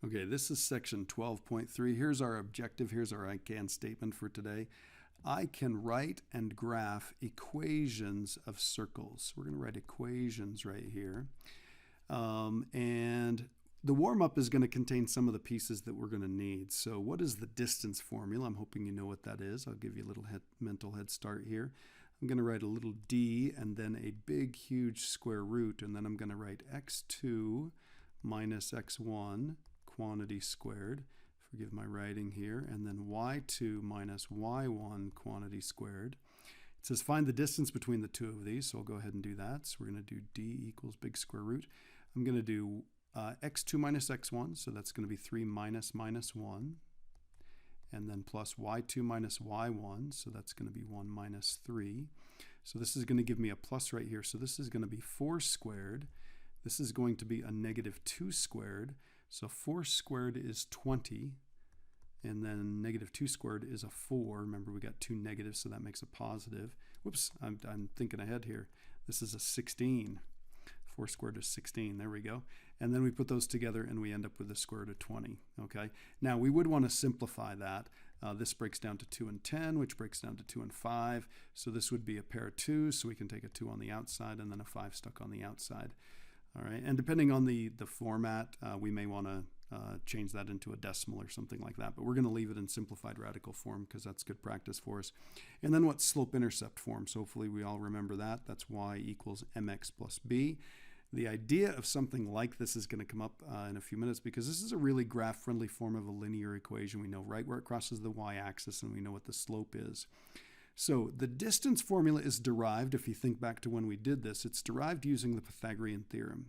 Okay, this is section 12.3. Here's our objective. Here's our I can statement for today. I can write and graph equations of circles. We're going to write equations right here. And the warm-up is going to contain some of the pieces that we're going to need. So what is the distance formula? I'm hoping you know what that is. I'll give you a little mental head start here. I'm going to write a little d and then a big, huge square root, and then I'm going to write x2 minus x1 quantity squared. Forgive my writing here. And then y2 minus y1 quantity squared. It says find the distance between the two of these, so I'll go ahead and do that. So we're going to do d equals big square root. I'm going to do x2 minus x1, so that's going to be 3 minus 1. And then plus y2 minus y1, so that's going to be 1 minus 3. So this is going to give me a plus right here. So this is going to be 4 squared. This is going to be a negative 2 squared. So 4 squared is 20. And then negative 2 squared is a 4. Remember, we got two negatives, so that makes a positive. Whoops, I'm thinking ahead here. This is a 16. 4 squared is 16. There we go. And then we put those together and we end up with the square root of 20. Okay. Now we would want to simplify that. This breaks down to 2 and 10, which breaks down to 2 and 5. So this would be a pair of 2s, so we can take a 2 on the outside and then a 5 stuck on the outside. All right. And depending on the format, we may want to change that into a decimal or something like that. But we're going to leave it in simplified radical form because that's good practice for us. And then what's slope-intercept form? So hopefully we all remember that. That's y equals mx plus b. The idea of something like this is going to come up in a few minutes because this is a really graph-friendly form of a linear equation. We know right where it crosses the y-axis and we know what the slope is. So the distance formula is derived, if you think back to when we did this, it's derived using the Pythagorean theorem.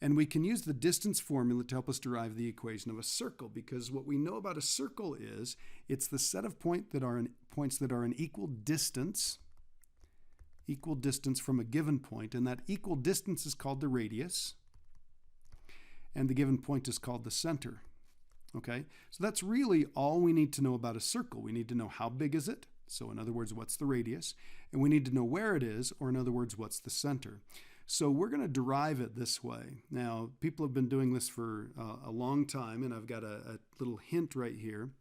And we can use the distance formula to help us derive the equation of a circle, because what we know about a circle is it's the set of points that are an equal distance from a given point, and that equal distance is called the radius, and the given point is called the center. Okay, so that's really all we need to know about a circle. We need to know how big is it, so in other words, what's the radius, and we need to know where it is, or in other words, what's the center. So we're going to derive it this way. Now, people have been doing this for a long time, and I've got a little hint right here.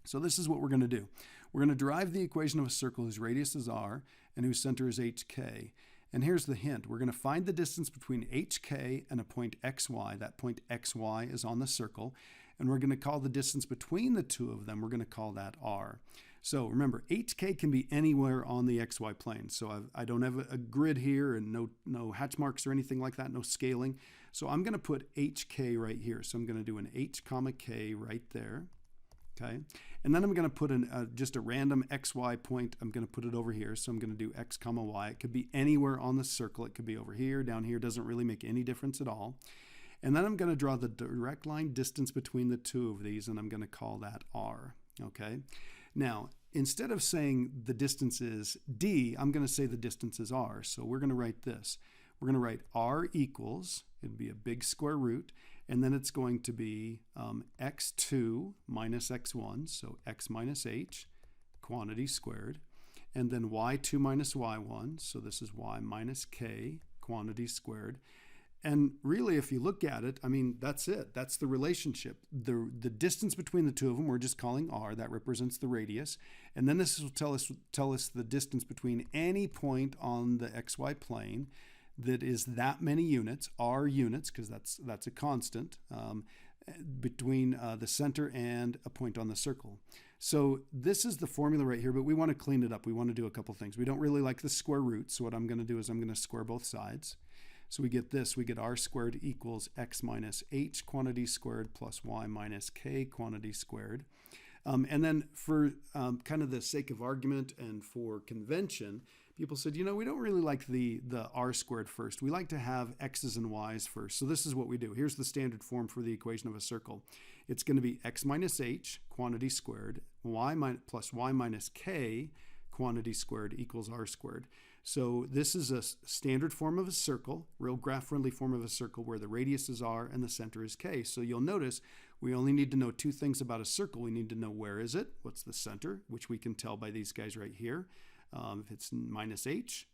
So this is what we're going to do. We're going to derive the equation of a circle whose radius is r and whose center is hk. And here's the hint. We're going to find the distance between hk and a point xy. That point xy is on the circle. And we're going to call the distance between the two of them, we're going to call that r. So remember, hk can be anywhere on the xy plane. So I don't have a grid here and no hatch marks or anything like that, no scaling. So I'm going to put hk right here. So I'm going to do an h comma k right there. Okay, and then I'm going to put just a random xy point. I'm going to put it over here. So I'm going to do x comma y. It could be anywhere on the circle. It could be over here, down here. Doesn't really make any difference at all. And then I'm going to draw the direct line distance between the two of these, and I'm going to call that r. Okay. Now, instead of saying the distance is d, I'm going to say the distance is r. So we're going to write this. We're going to write r equals, it'd be a big square root, and then it's going to be x2 minus x1, so x minus h, quantity squared, and then y2 minus y1, so this is y minus k, quantity squared. And really, if you look at it, I mean, that's it. That's the relationship. The distance between the two of them, we're just calling r. That represents the radius. And then this will tell us the distance between any point on the xy plane that is that many units, r units, because that's a constant, between the center and a point on the circle. So this is the formula right here, but we want to clean it up. We want to do a couple things. We don't really like the square root, so what I'm going to do is I'm going to square both sides. So we get this, we get r squared equals x minus h quantity squared plus y minus k quantity squared. And then for kind of the sake of argument and for convention, people said, you know, we don't really like the r squared first. We like to have x's and y's first. So this is what we do. Here's the standard form for the equation of a circle. It's going to be x minus h quantity squared plus y minus k quantity squared equals r squared. So this is a standard form of a circle, real graph-friendly form of a circle where the radius is r and the center is k. So you'll notice we only need to know two things about a circle. We need to know where is it, what's the center, which we can tell by these guys right here. If it's minus h,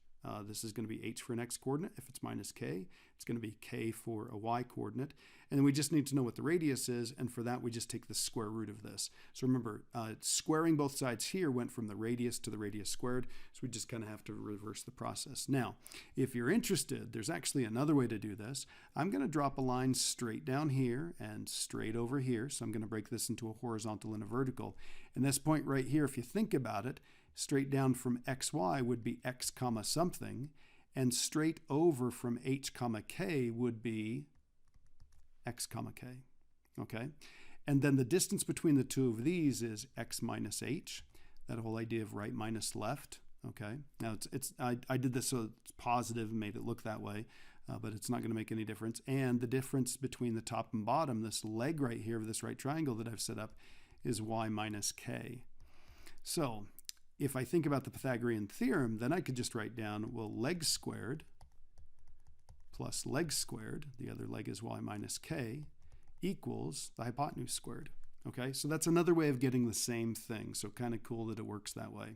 This is going to be h for an x coordinate. If it's minus k, it's going to be k for a y coordinate. And then we just need to know what the radius is, and for that we just take the square root of this. So remember, squaring both sides here went from the radius to the radius squared, so we just kind of have to reverse the process. Now, if you're interested, there's actually another way to do this. I'm going to drop a line straight down here and straight over here, so I'm going to break this into a horizontal and a vertical. And this point right here, if you think about it, straight down from xy would be x comma something, and straight over from h comma k would be x comma k, okay? And then the distance between the two of these is x minus h, that whole idea of right minus left, okay? Now, I did this so it's positive and made it look that way, but it's not going to make any difference. And the difference between the top and bottom, this leg right here of this right triangle that I've set up, is y minus k. So if I think about the Pythagorean theorem, then I could just write down, well, leg squared plus leg squared, the other leg is y minus k, equals the hypotenuse squared. Okay, so that's another way of getting the same thing. So kind of cool that it works that way.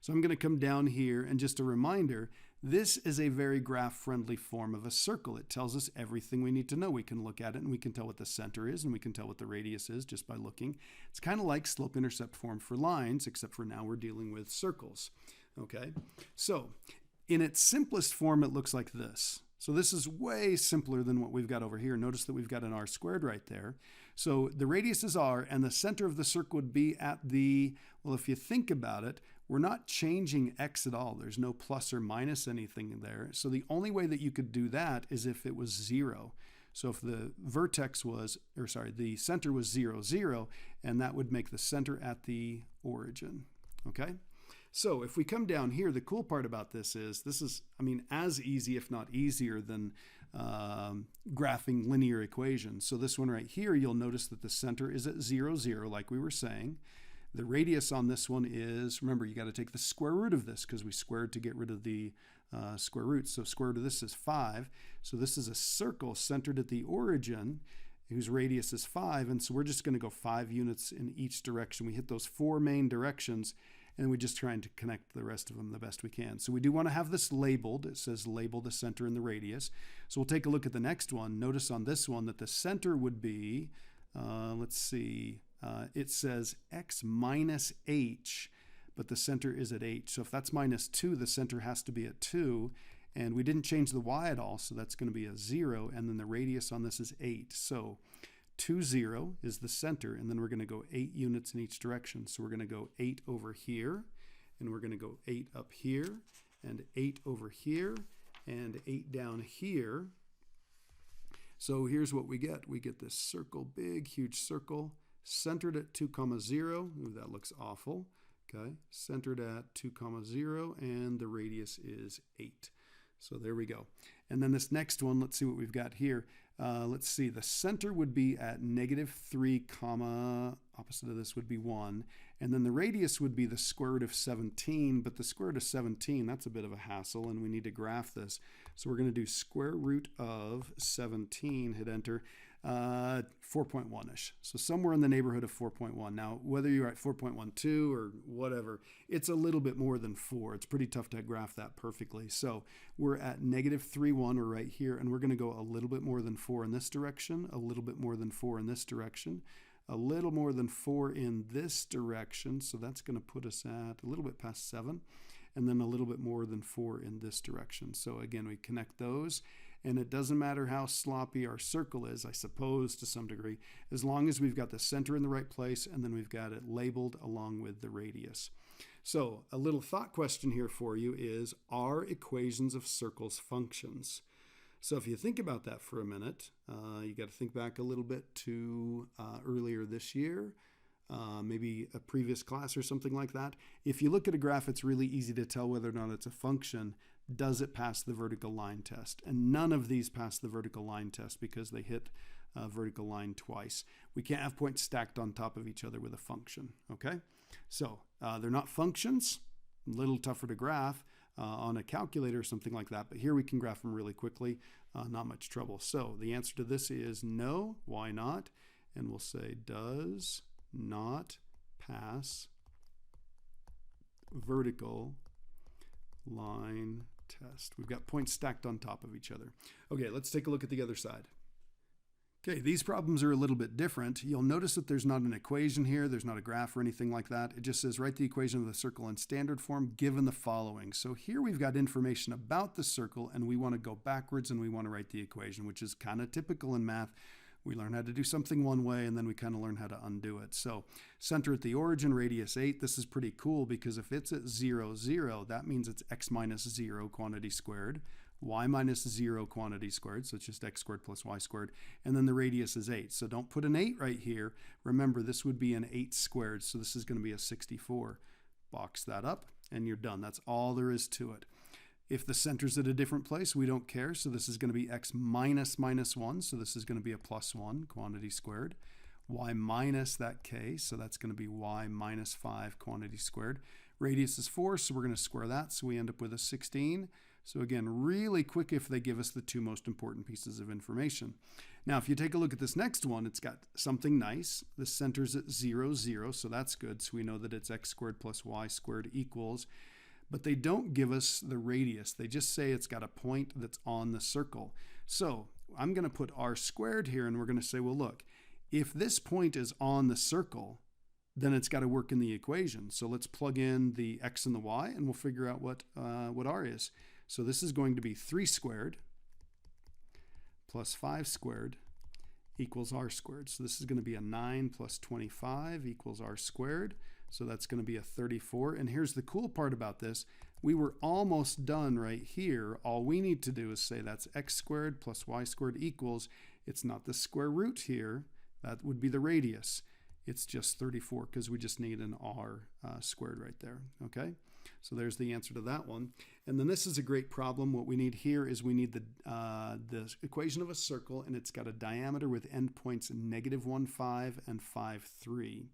So I'm going to come down here, and just a reminder, this is a very graph-friendly form of a circle. It tells us everything we need to know. We can look at it and we can tell what the center is and we can tell what the radius is just by looking. It's kind of like slope-intercept form for lines, except for now we're dealing with circles. Okay, so in its simplest form, it looks like this. So this is way simpler than what we've got over here. Notice that we've got an r squared right there. So the radius is r, and the center of the circle would be at the, well, if you think about it, we're not changing x at all. There's no plus or minus anything there. So the only way that you could do that is if it was 0. So if the vertex was, or sorry, the center was 0, 0, and that would make the center at the origin, okay? So if we come down here, the cool part about this is, I mean, as easy, if not easier than graphing linear equations. So this one right here, you'll notice that the center is at 0, 0, like we were saying. The radius on this one is, remember, you got to take the square root of this because we squared to get rid of the square root. So square root of this is 5. So this is a circle centered at the origin whose radius is 5. And so we're just going to go 5 units in each direction. We hit those 4 main directions, and we're just trying to connect the rest of them the best we can. So we do want to have this labeled. It says label the center and the radius. So we'll take a look at the next one. Notice on this one that the center would be, let's see, it says x minus h, but the center is at h. So if that's minus 2, the center has to be at 2. And we didn't change the y at all, so that's going to be a 0. And then the radius on this is 8. So 2, 0 is the center, and then we're going to go 8 units in each direction. So we're going to go 8 over here, and we're going to go 8 up here, and 8 over here, and 8 down here. So here's what we get. We get this circle, big, huge circle, centered at 2, 0. Ooh, that looks awful. Okay, centered at 2, 0, and the radius is 8. So there we go. And then this next one, let's see what we've got here. Let's see, the center would be at -3, opposite of this would be 1. And then the radius would be the square root of 17, but the square root of 17, that's a bit of a hassle, and we need to graph this. So we're going to do square root of 17, hit enter, 4.1-ish. So somewhere in the neighborhood of 4.1. Now, whether you're at 4.12 or whatever, it's a little bit more than 4. It's pretty tough to graph that perfectly. So we're at -3, 1. We're right here, and we're going to go a little bit more than 4 in this direction, a little bit more than 4 in this direction, a little more than 4 in this direction. So that's going to put us at a little bit past 7, and then a little bit more than 4 in this direction. So again, we connect those. And it doesn't matter how sloppy our circle is, I suppose, to some degree, as long as we've got the center in the right place and then we've got it labeled along with the radius. So a little thought question here for you is, are equations of circles functions? So if you think about that for a minute, you got to think back a little bit to earlier this year, maybe a previous class or something like that. If you look at a graph, it's really easy to tell whether or not it's a function. Does it pass the vertical line test? And none of these pass the vertical line test because they hit a vertical line twice. We can't have points stacked on top of each other with a function, okay? So they're not functions, a little tougher to graph on a calculator or something like that, but here we can graph them really quickly, not much trouble. So the answer to this is no. Why not? And we'll say does not pass vertical line test. We've got points stacked on top of each other. Okay, let's take a look at the other side. Okay, these problems are a little bit different. You'll notice that there's not an equation here. There's not a graph or anything like that. It just says write the equation of the circle in standard form given the following. So here we've got information about the circle, and we want to go backwards and we want to write the equation, which is kind of typical in math. We learn how to do something one way, and then we kind of learn how to undo it. So center at the origin, radius 8. This is pretty cool because if it's at 0, 0, that means it's x minus 0 quantity squared, y minus 0 quantity squared, so it's just x squared plus y squared, and then the radius is 8. So don't put an 8 right here. Remember, this would be an 8 squared, so this is going to be a 64. Box that up, and you're done. That's all there is to it. If the center's at a different place, we don't care, so this is going to be x minus minus 1, so this is going to be a plus 1 quantity squared. Y minus that k, so that's going to be y minus 5 quantity squared. Radius is 4, so we're going to square that, so we end up with a 16. So again, really quick if they give us the two most important pieces of information. Now, if you take a look at this next one, it's got something nice. The center's at 0, 0, so that's good. So we know that it's x squared plus y squared equals, but they don't give us the radius. They just say it's got a point that's on the circle. So I'm going to put r squared here, and we're going to say, well, look, if this point is on the circle, then it's got to work in the equation. So let's plug in the x and the y, and we'll figure out what r is. So this is going to be 3 squared plus 5 squared equals r squared. So this is going to be a 9 plus 25 equals r squared. So that's going to be a 34. And here's the cool part about this. We were almost done right here. All we need to do is say that's x squared plus y squared equals, it's not the square root here. That would be the radius. It's just 34 because we just need an r squared right there. Okay? So there's the answer to that one. And then this is a great problem. What we need here is we need the equation of a circle, and it's got a diameter with endpoints -1, 5 and 5, 3.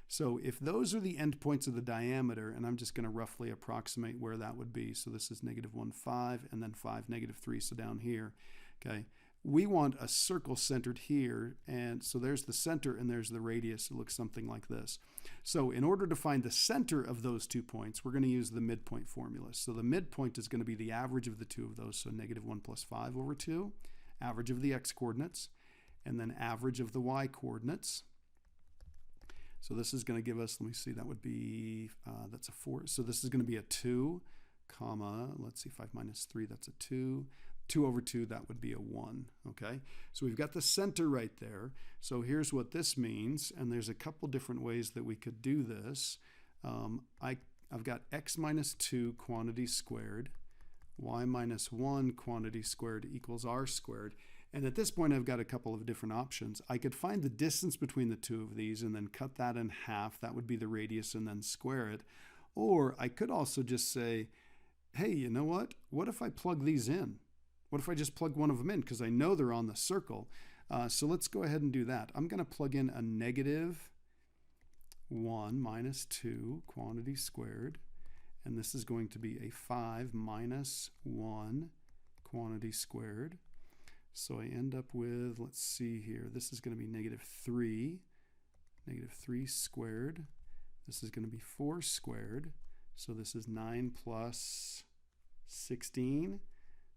So if those are the endpoints of the diameter, and I'm just going to roughly approximate where that would be. So this is -1, 5, and then 5, -3, so down here. Okay. We want a circle centered here, and so there's the center and there's the radius. It looks something like this. So in order to find the center of those 2 points, we're going to use the midpoint formula. So the midpoint is going to be the average of the two of those, so -1 plus 5 over 2, average of the x coordinates, and then average of the y coordinates. So this is going to give us, let me see, that would be, that's a 4. So this is going to be a 2, comma, let's see, 5 minus 3, that's a 2. 2 over 2, that would be a 1, okay? So we've got the center right there. So here's what this means, and there's a couple different ways that we could do this. I've got x minus 2 quantity squared, y minus 1 quantity squared equals r squared. And at this point, I've got a couple of different options. I could find the distance between the two of these and then cut that in half. That would be the radius, and then square it. Or I could also just say, hey, you know what? What if I plug these in? What if I just plug one of them in? Because I know they're on the circle. So let's go ahead and do that. I'm going to plug in a -1 minus 2 quantity squared. And this is going to be a 5 minus 1 quantity squared. So I end up with, let's see here, this is going to be -3 squared. This is going to be 4 squared. So this is 9 plus 16.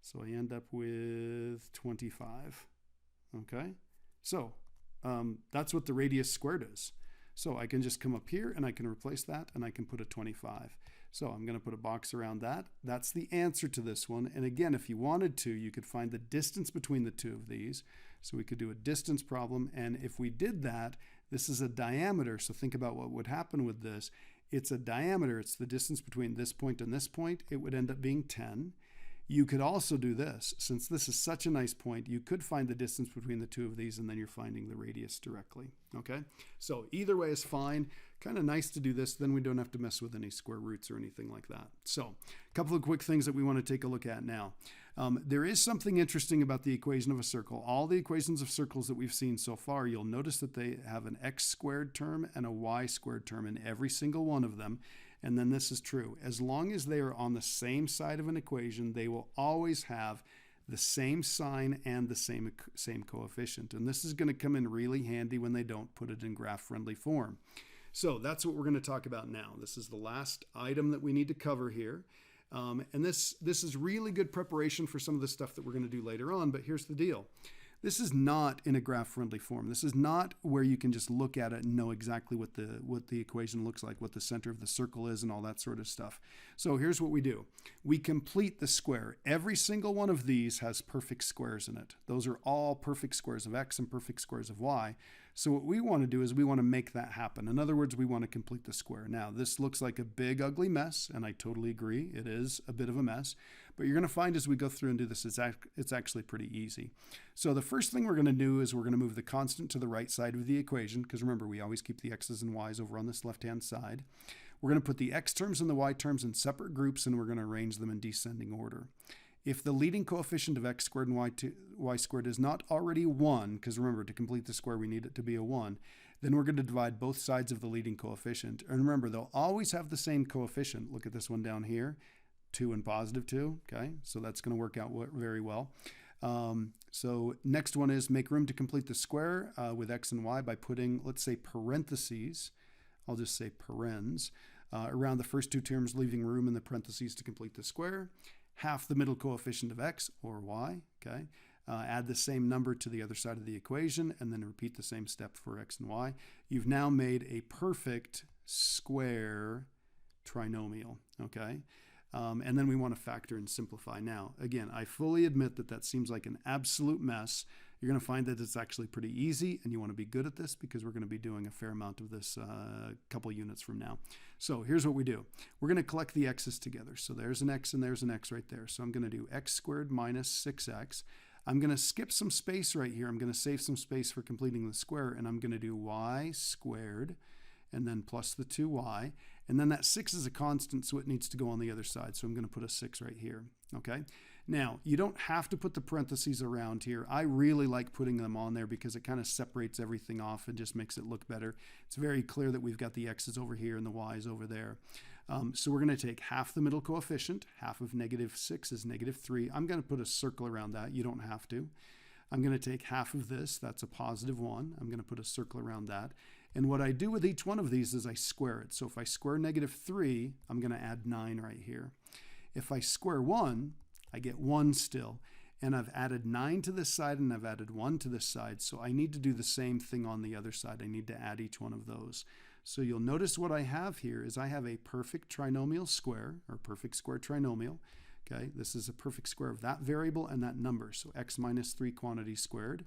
So I end up with 25, okay? So that's what the radius squared is. So I can just come up here and I can replace that and I can put a 25. So I'm going to put a box around that. That's the answer to this one. And again, if you wanted to, you could find the distance between the two of these. So we could do a distance problem. And if we did that, this is a diameter. So think about what would happen with this. It's a diameter. It's the distance between this point and this point. It would end up being 10. You could also do this. Since this is such a nice point, you could find the distance between the two of these, and then you're finding the radius directly. Okay? So either way is fine. Kind of nice to do this. Then we don't have to mess with any square roots or anything like that. So a couple of quick things that we want to take a look at now. There is something interesting about the equation of a circle. All the equations of circles that we've seen so far, you'll notice that they have an x squared term and a y squared term in every single one of them. And then this is true. As long as they are on the same side of an equation, they will always have the same sign and the same coefficient. And this is going to come in really handy when they don't put it in graph-friendly form. So that's what we're going to talk about now. This is the last item that we need to cover here. And this is really good preparation for some of the stuff that we're going to do later on, but here's the deal. This is not in a graph-friendly form. This is not where you can just look at it and know exactly what the equation looks like, what the center of the circle is, and all that sort of stuff. So here's what we do. We complete the square. Every single one of these has perfect squares in it. Those are all perfect squares of x and perfect squares of y. So what we want to do is we want to make that happen. In other words, we want to complete the square. Now, this looks like a big, ugly mess, and I totally agree. It is a bit of a mess. But you're going to find as we go through and do this, it's actually pretty easy. So the first thing we're going to do is we're going to move the constant to the right side of the equation, because remember, we always keep the x's and y's over on this left-hand side. We're going to put the x terms and the y terms in separate groups, and we're going to arrange them in descending order. If the leading coefficient of x squared and y squared is not already 1, because remember, to complete the square, we need it to be a 1, then we're going to divide both sides of the leading coefficient. And remember, they'll always have the same coefficient. Look at this one down here, 2 and positive 2, okay? So that's going to work out very well. So next one is make room to complete the square with x and y by putting, let's say, parentheses. I'll just say parens around the first two terms, leaving room in the parentheses to complete the square. Half the middle coefficient of x or y, okay? Add the same number to the other side of the equation and then repeat the same step for x and y. You've now made a perfect square trinomial, okay? And then we want to factor and simplify. Now, again, I fully admit that that seems like an absolute mess. You're going to find that it's actually pretty easy, and you want to be good at this because we're going to be doing a fair amount of this couple units from now. So here's what we do. We're going to collect the x's together. So there's an x and there's an x right there. So I'm going to do x squared minus 6x. I'm going to skip some space right here. I'm going to save some space for completing the square, and I'm going to do y squared and then plus the 2y. And then that 6 is a constant, so it needs to go on the other side. So I'm going to put a 6 right here, okay? Now, you don't have to put the parentheses around here. I really like putting them on there because it kind of separates everything off and just makes it look better. It's very clear that we've got the x's over here and the y's over there. So we're going to take half the middle coefficient. Half of negative 6 is negative 3. I'm going to put a circle around that. You don't have to. I'm going to take half of this. That's a positive 1. I'm going to put a circle around that. And what I do with each one of these is I square it. So if I square negative 3, I'm going to add 9 right here. If I square 1, I get 1 still. And I've added 9 to this side and I've added 1 to this side. So I need to do the same thing on the other side. I need to add each one of those. So you'll notice what I have here is I have a perfect trinomial square, or perfect square trinomial. Okay, this is a perfect square of that variable and that number. So x minus 3 quantity squared.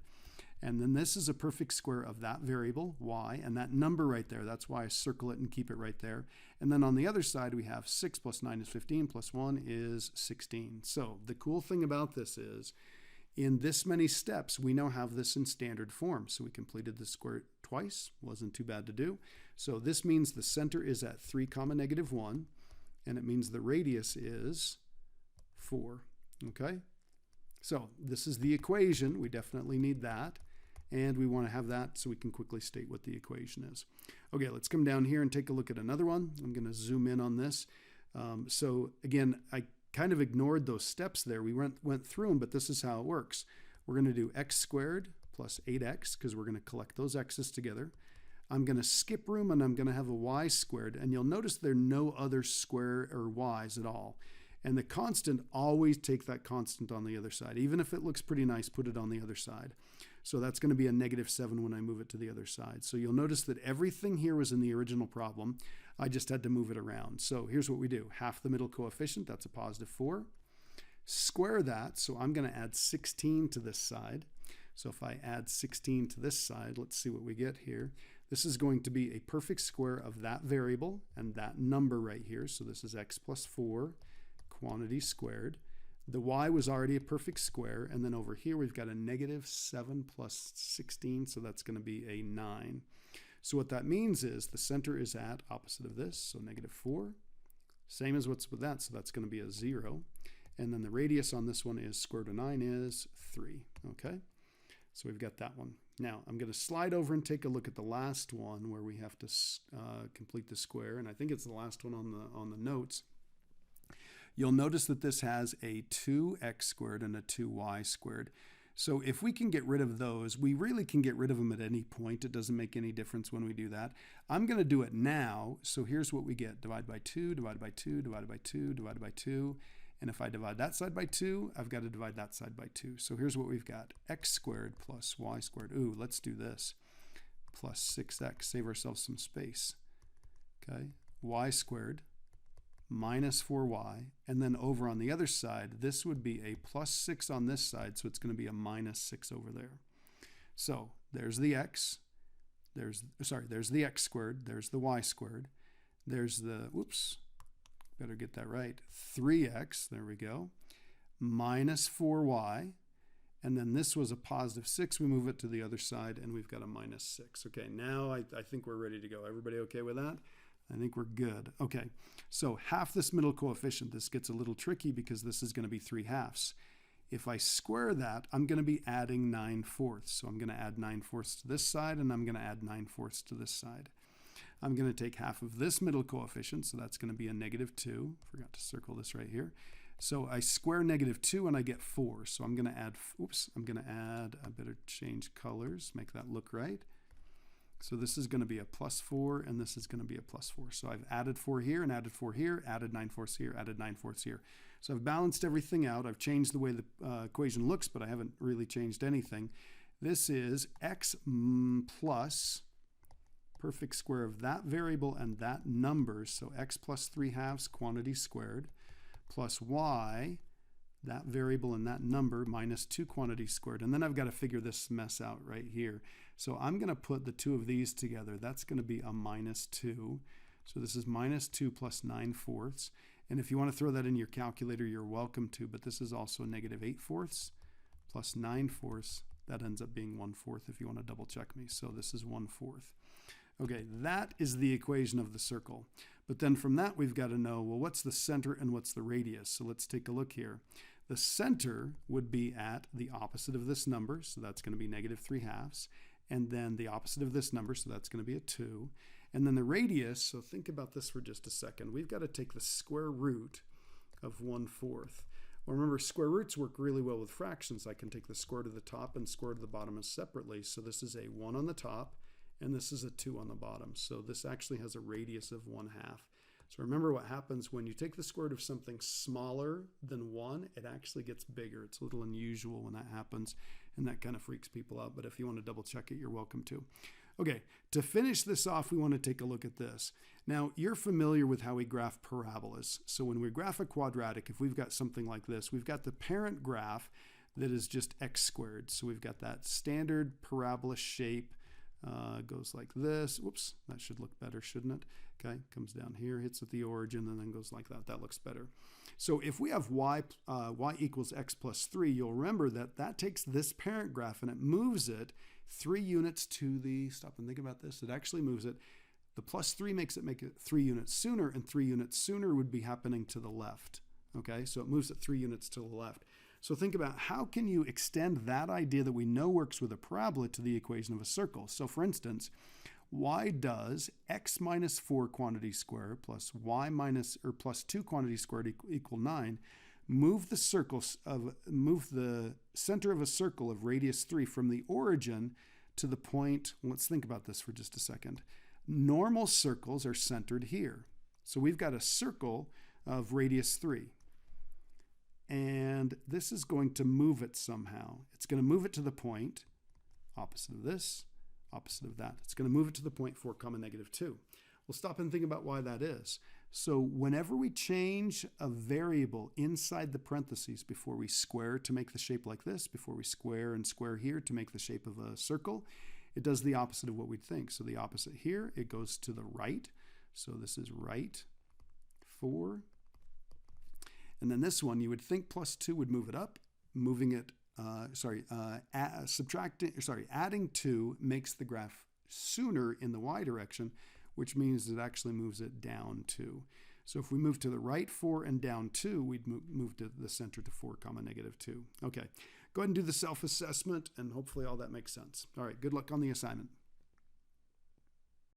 And then this is a perfect square of that variable, y, and that number right there. That's why I circle it and keep it right there. And then on the other side, we have 6 plus 9 is 15, plus 1 is 16. So the cool thing about this is, in this many steps, we now have this in standard form. So we completed the square twice. Wasn't too bad to do. So this means the center is at 3 comma negative 1, and it means the radius is 4. Okay? So this is the equation. We definitely need that. And we want to have that so we can quickly state what the equation is. Okay, let's come down here and take a look at another one. I'm going to zoom in on this. So again, I kind of ignored those steps there. We went through them, but this is how it works. We're going to do x squared plus 8x because we're going to collect those x's together. I'm going to skip room and I'm going to have a y squared. And you'll notice there are no other square or y's at all. And the constant, always take that constant on the other side. Even if it looks pretty nice, put it on the other side. So that's going to be a negative 7 when I move it to the other side. So you'll notice that everything here was in the original problem. I just had to move it around. So here's what we do. Half the middle coefficient, that's a positive 4. Square that, so I'm going to add 16 to this side. So if I add 16 to this side, let's see what we get here. This is going to be a perfect square of that variable and that number right here. So this is x plus 4 quantity squared. The y was already a perfect square, and then over here we've got a negative 7 plus 16, so that's going to be a 9. So what that means is the center is at opposite of this, so negative 4. Same as what's with that, so that's going to be a 0. And then the radius on this one is square root of 9 is 3, okay? So we've got that one. Now I'm going to slide over and take a look at the last one where we have to complete the square, and I think it's the last one on the notes. You'll notice that this has a 2x squared and a 2y squared. So if we can get rid of those, we really can get rid of them at any point. It doesn't make any difference when we do that. I'm going to do it now. So here's what we get. Divide by 2, divide by 2, divide by 2, divide by 2. And if I divide that side by 2, I've got to divide that side by 2. So here's what we've got. X squared plus y squared. Ooh, let's do this. Plus 6x. Save ourselves some space. Okay. Y squared minus 4y, and then over on the other side, this would be a plus 6 on this side, so it's going to be a minus 6 over there. So there's the x, there's the x squared, there's the y squared, there's the, whoops, better get that right, 3x, there we go, minus 4y, and then this was a positive 6, we move it to the other side, and we've got a minus 6. Okay, now I think we're ready to go. Everybody okay with that? I think we're good. Okay, so half this middle coefficient, this gets a little tricky because this is going to be 3/2. If I square that, I'm going to be adding 9/4. So I'm going to add 9/4 to this side, and I'm going to add 9/4 to this side. I'm going to take half of this middle coefficient, so that's going to be a -2. Forgot to circle this right here. So I square -2 and I get 4. So I'm going to add, I better change colors, make that look right. So this is going to be a +4, and this is going to be a +4. So I've added 4 here and added 4 here, added 9/4 here, added 9/4 here. So I've balanced everything out. I've changed the way the equation looks, but I haven't really changed anything. This is x plus perfect square of that variable and that number. So x plus 3/2 quantity squared plus y, that variable and that number, minus 2 quantity squared. And then I've got to figure this mess out right here. So I'm going to put the two of these together. That's going to be a -2. So this is -2 plus 9/4. And if you want to throw that in your calculator, you're welcome to, but this is also a -8/4 plus 9/4. That ends up being 1/4 if you want to double check me. So this is 1/4. Okay, that is the equation of the circle. But then from that, we've got to know, well, what's the center and what's the radius? So let's take a look here. The center would be at the opposite of this number, so that's going to be -3/2. And then the opposite of this number, so that's going to be a 2. And then the radius, so think about this for just a second. We've got to take the square root of 1/4. Well, remember, square roots work really well with fractions. I can take the square root of the top and square root of the bottom as separately. So this is a 1 on the top, and this is a 2 on the bottom. So this actually has a radius of 1/2. So remember what happens when you take the square root of something smaller than 1, it actually gets bigger. It's a little unusual when that happens, and that kind of freaks people out. But if you want to double check it, you're welcome to. Okay, to finish this off, we want to take a look at this. Now, you're familiar with how we graph parabolas. So when we graph a quadratic, if we've got something like this, we've got the parent graph that is just x squared. So we've got that standard parabola shape. Goes like this. Whoops, that should look better, shouldn't it? Okay, comes down here, hits at the origin, and then goes like that. That looks better. So if we have y equals x plus 3, you'll remember that that takes this parent graph and it moves it 3 units to the, stop and think about this, it actually moves it, the +3 makes it make it 3 units sooner, and 3 units sooner would be happening to the left. Okay, so it moves it 3 units to the left. So think about how can you extend that idea that we know works with a parabola to the equation of a circle. So for instance, why does x minus 4 quantity squared plus y minus or plus 2 quantity squared equal 9 move the center of a circle of radius 3 from the origin to the point, let's think about this for just a second. Normal circles are centered here. So we've got a circle of radius 3. And this is going to move it somehow. It's going to move it to the point, opposite of this, opposite of that. It's going to move it to the point 4, -2. We'll stop and think about why that is. So whenever we change a variable inside the parentheses before we square to make the shape like this, before we square and square here to make the shape of a circle, it does the opposite of what we'd think. So the opposite here, it goes to the right. So this is right 4. And then this one, you would think +2 would move it up, moving it, adding 2 makes the graph sooner in the y direction, which means it actually moves it down 2. So if we move to the right 4 and down 2, we'd move to the center to 4, -2. Okay, go ahead and do the self-assessment, and hopefully all that makes sense. All right, good luck on the assignment.